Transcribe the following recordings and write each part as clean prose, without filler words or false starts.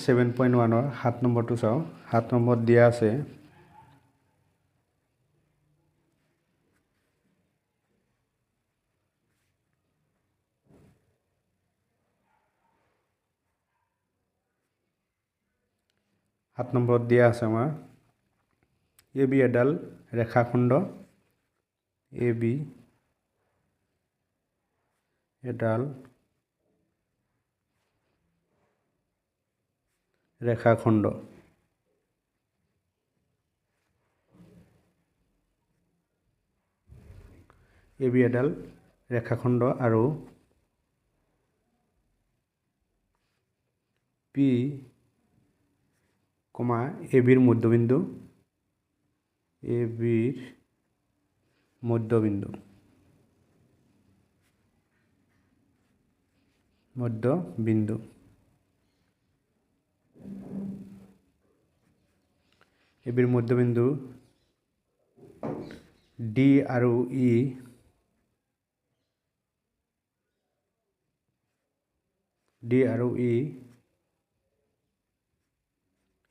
7.1 7 নম্বৰটো চাওঁ 7 নম্বৰত দিয়া আছে আমাৰ AB এডাল ৰেখাখণ্ড AB এডাল ৰেখাখণ্ড AB এডাল ৰেখাখণ্ড আৰু P AB ৰ মধ্যবিন্দু AB ৰ মধ্যবিন্দু AB ৰ মধ্যবিন্দু D আৰু E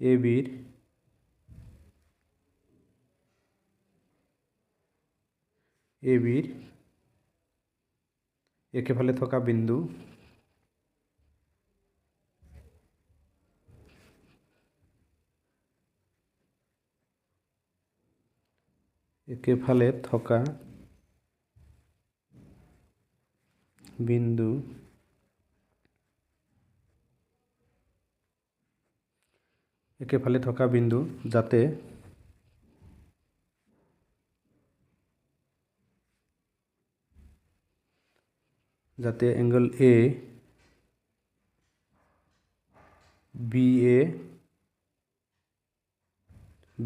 AB ৰ একেফালে থকা বিন্দু একেফালে থকা যাতে এংগল A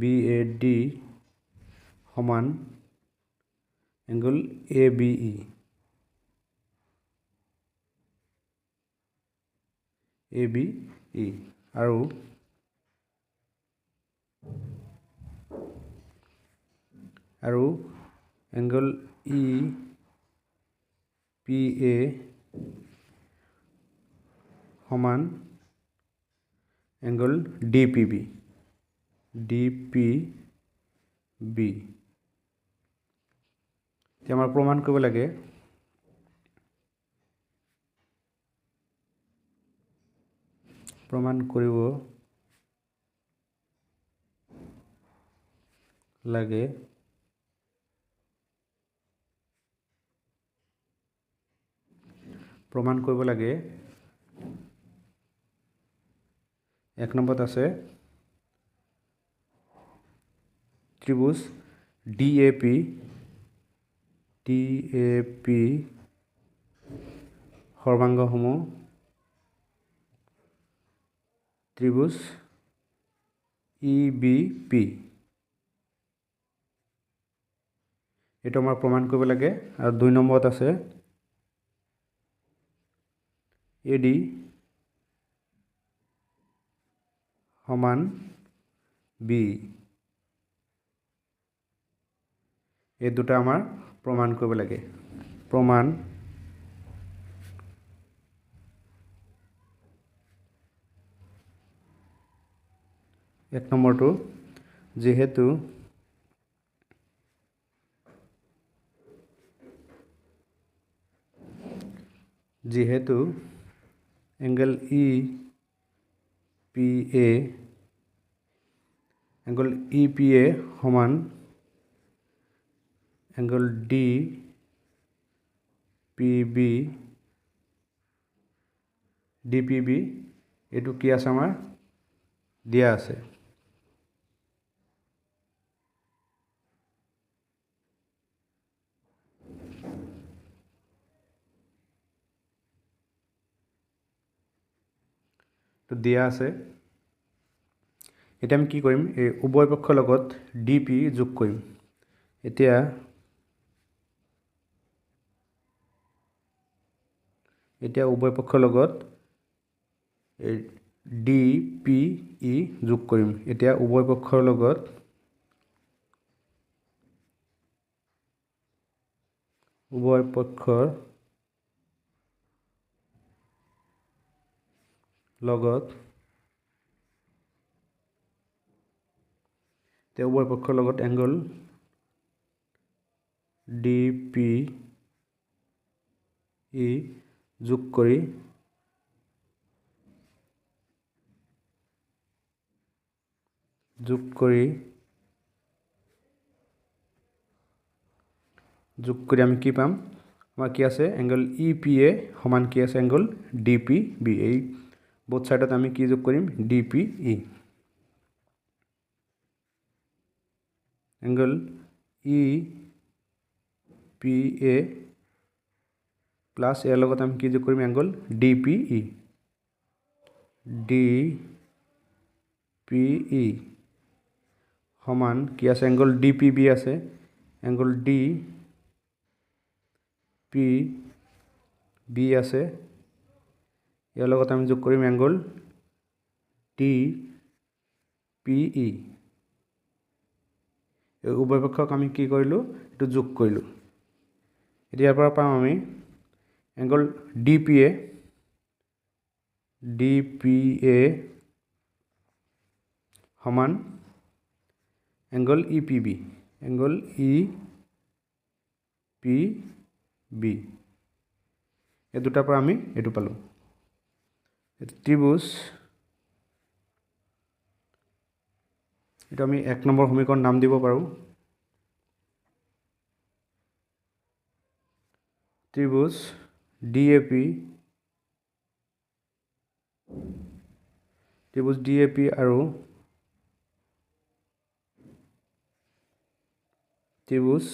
BAD সমান এংগল ABE আৰু এংগল EPA সমান এংগল DPB এতিয়া আমাৰ প্ৰমাণ কৰিব লাগে প্ৰমাণ কৰিব লাগে এক নম্বৰত আছে ত্ৰিভুজ DAP সৰ্বাংগসমূহ ত্ৰিভুজ EBP এইটো আমাৰ প্ৰমাণ কৰিব লাগে আৰু 2 নম্বৰত আছে AD সমান B এই দুটা আমাৰ প্ৰমাণ কৰিব লাগে প্ৰমাণ এক নম্বৰটো যেহেতু এংগল EPA সমান এংগল DPB এইটো কি আছে আমাৰ দিয়া আছে তো দিয়া আছে এটা আমি কি কৰিম এই উভয় পক্ষৰ লগত DP যোগ কৰিম এতিয়া উভয় পক্ষৰ লগত DPE যোগ কৰিম এতিয়া উভয় পক্ষৰ লগত তে উভয় পক্ষৰ লগত এংগল DPE যোগ কৰি আমি কি পাম আমাৰ কি আছে এংগল EPA সমান কি আছে এংগল DPB এই বোথ সাইডত আমি কি যোগ কৰিম DPE এংগল EPA প্লাস এৰ লগত আমি কি যোগ কৰিম এংগল DPE সমান কি আছে এংগল DPB আছে এংগল DPB আছে ইয়াৰ লগত আমি যোগ কৰিম এংগল DPE এই উভয় পক্ষক আমি কি কৰিলো এটো যোগ কৰিলো এতিয়াৰ পৰা পাম আমি এংগল DPA সমান এংগল EPB এংগল EPB এই দুটাৰ পৰা আমি এটো পালো ত্ৰিভুজ এটা আমি 1 নম্বৰ সমীকৰণ নাম দিব পাৰো ত্ৰিভুজ DAP আৰু ত্ৰিভুজ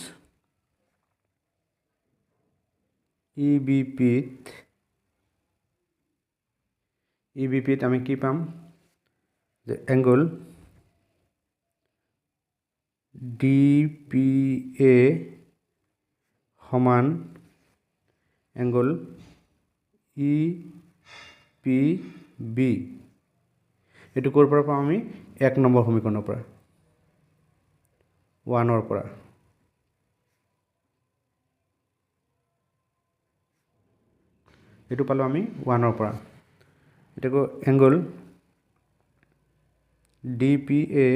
EBP ত আমি কি পাম যে এংগল DPA সমান এংগল EPB এটো কৰ পৰা পাম আমি 1 নম্বৰ সমীকৰণৰ পৰা 1 ৰ পৰা এটো পালো আমি 1 ৰ পৰা এটাকো এংগল DPA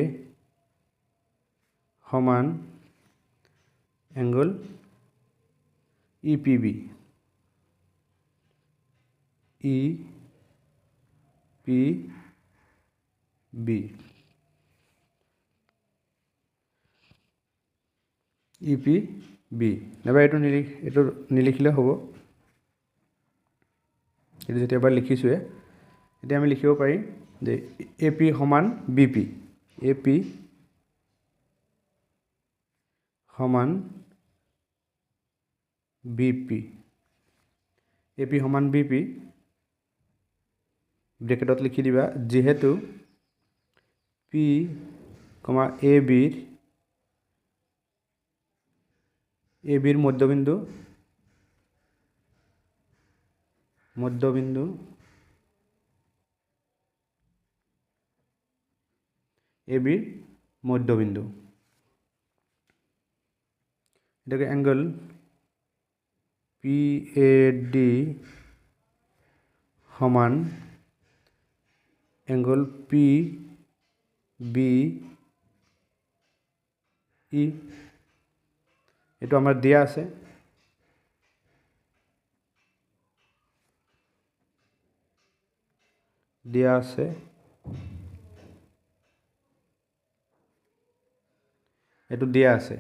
সমান এংগল EPB নাবা এটো নিলিখিলে হ'ব এটো যেটা এবাৰ লিখিছো এতিয়া আমি লিখিব পাৰিম যে AP সমান BP AP সমান BP AP সমান BP ব্ৰেকেটত লিখি দিবা যেহেতু P, AB ৰ মধ্যবিন্দু AB ৰ মধ্যবিন্দু এটাকে এংগল PAD সমান এংগল PBE এটো আমাৰ দিয়া আছে এটো দিয়া আছে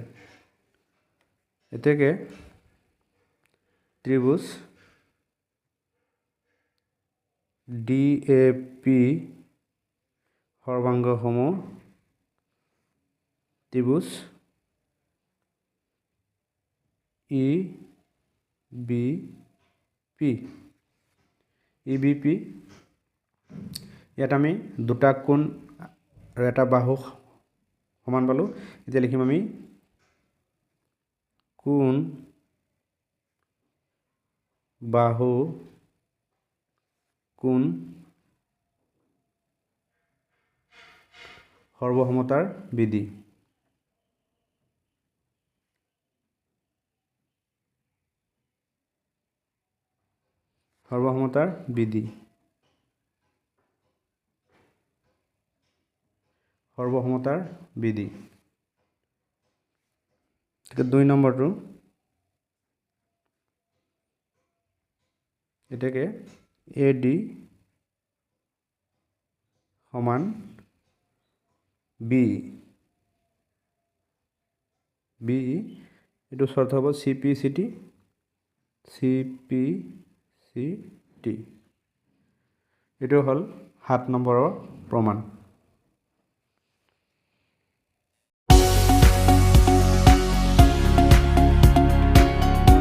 এতেকে ত্ৰিভুজ DAP সৰ্বাংগ সমূহ ত্ৰিভুজ EBP ইয়াত আমি দুটা কোণ আৰু এটা বাহু সমান পালো এতিয়া লিখিম আমি কোণ বাহু কোণ সৰ্বসমতাৰ বিধি সৰ্বসমতাৰ বিধি গতিকে 2 নম্বৰটো এটাকে AD সমান BE এইটো শৰ্ত হ'ব CPCT এইটো হ'ল 7 নম্বৰৰ প্ৰমাণ।